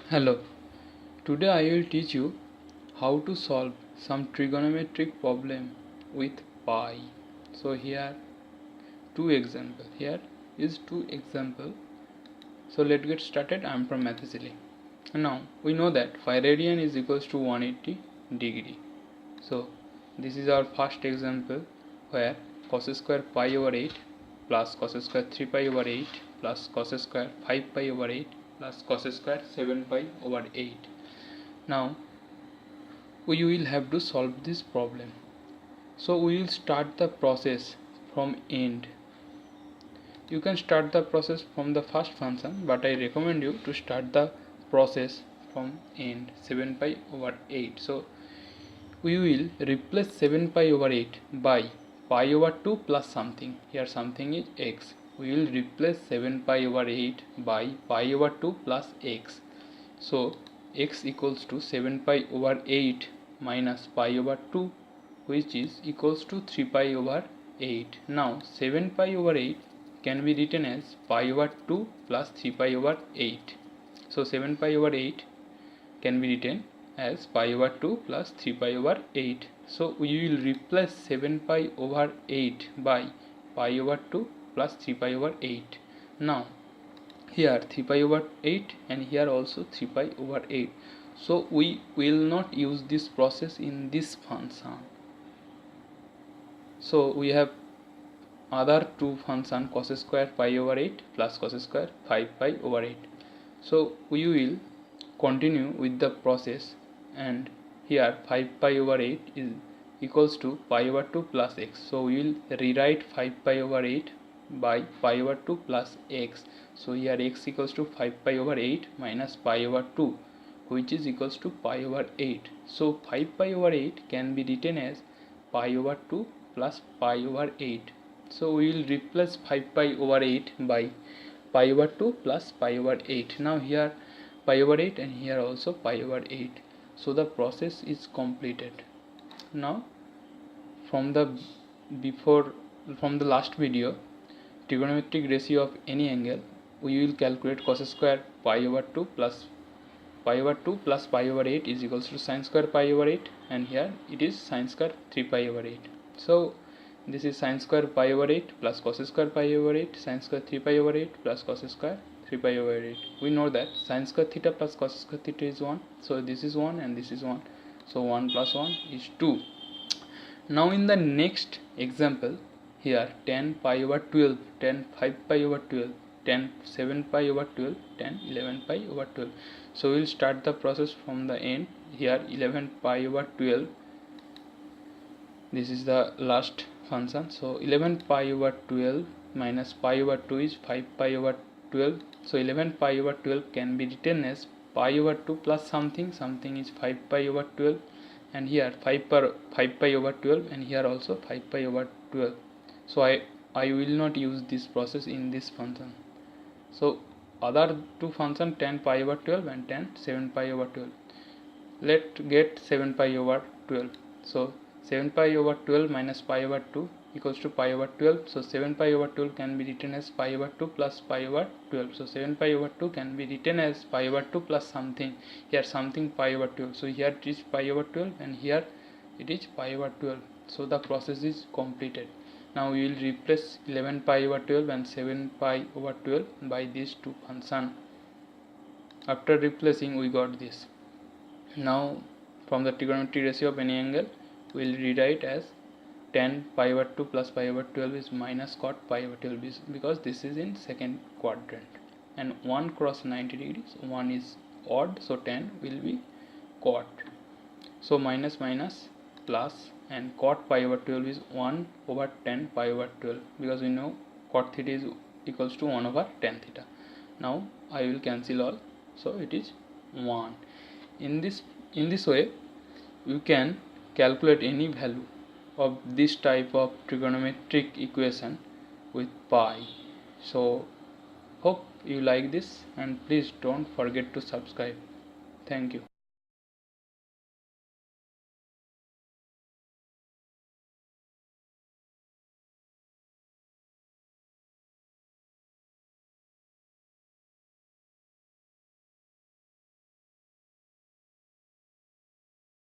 Hello, today I will teach you how to solve some trigonometric problem with pi. So here is two example. So let's get started. I am from Mathesily. Now we know that phi radian is equals to 180 degree. So this is our first example where cos square pi over 8 plus cos square 3 pi over 8 plus cos square 5 pi over 8 plus cos square 7 pi over 8. Now we will have to solve this problem. So we will start the process from end. You can start the process from the first function, but I recommend you to start the process from end 7 pi over 8. So we will replace 7 pi over 8 by pi over 2 plus something. Here something is x. We will replace 7 pi over 8 by pi over 2 plus x. So x equals to 7 pi over 8 minus pi over 2, which is equals to 3 pi over 8. Now 7 pi over 8 can be written as pi over 2 plus 3 pi over 8. So 7 pi over 8 can be written as pi over 2 plus 3 pi over 8. So we will replace 7 pi over 8 by pi over 2 plus 3 pi over 8. Now here 3 pi over 8 and here also 3 pi over 8. So we will not use this process in this function. So we have other two function cos square pi over 8 plus cos square 5 pi over 8. So we will continue with the process, and here 5 pi over 8 is equals to pi over 2 plus x. So we will rewrite 5 pi over 8 by pi over 2 plus x. So here x equals to 5 pi over 8 minus pi over 2, which is equals to pi over 8. So 5 pi over 8 can be written as pi over 2 plus pi over 8. So we will replace 5 pi over 8 by pi over 2 plus pi over 8. Now here pi over 8 and here also pi over 8. So the process is completed. Now from the last video, trigonometric ratio of any angle, we will calculate cos square pi over 2 plus pi over 8 is equals to sin square pi over 8, and here it is sin square 3 pi over 8. So this is sin square pi over 8 plus cos square pi over 8, sin square 3 pi over 8 plus cos square 3 pi over 8. We know that sin square theta plus cos square theta is 1. So this is 1 and this is 1. So 1 plus 1 is 2. Now in the next example, here tan pi over 12, tan 5 pi over 12, tan 7 pi over 12, tan 11 pi over 12. So we will start the process from the end. Here 11 pi over 12, this is the last function. So 11 pi over 12 minus pi over 2 is 5 pi over 12. So 11 pi over 12 can be written as pi over 2 plus something is 5 pi over 12, and here 5 pi over 12, and here also 5 pi over 12. So I will not use this process in this function. So other two function tan pi over 12 and tan 7 pi over 12. Let's get 7 pi over 12. So 7 pi over 12 minus pi over 2 equals to pi over 12. So 7 pi over 12 can be written as pi over 2 plus pi over 12. So 7 pi over 2 can be written as pi over 2 plus something. Here something pi over 12. So here it is pi over 12 and here it is pi over 12. So the process is completed. Now we will replace 11 pi over 12 and 7 pi over 12 by these two functions. After replacing, we got this. Now from the trigonometric ratio of any angle, we will rewrite as tan pi over 2 plus pi over 12 is minus cot pi over 12, because this is in second quadrant, and 1 cross 90 degrees, 1 is odd, so tan will be cot. So minus minus plus, and cot pi over 12 is 1 over tan pi over 12, because we know cot theta is equals to 1 over tan theta. Now I will cancel all, so it is 1. In this way you can calculate any value of this type of trigonometric equation with pi. So hope you like this, and please don't forget to subscribe. Thank you.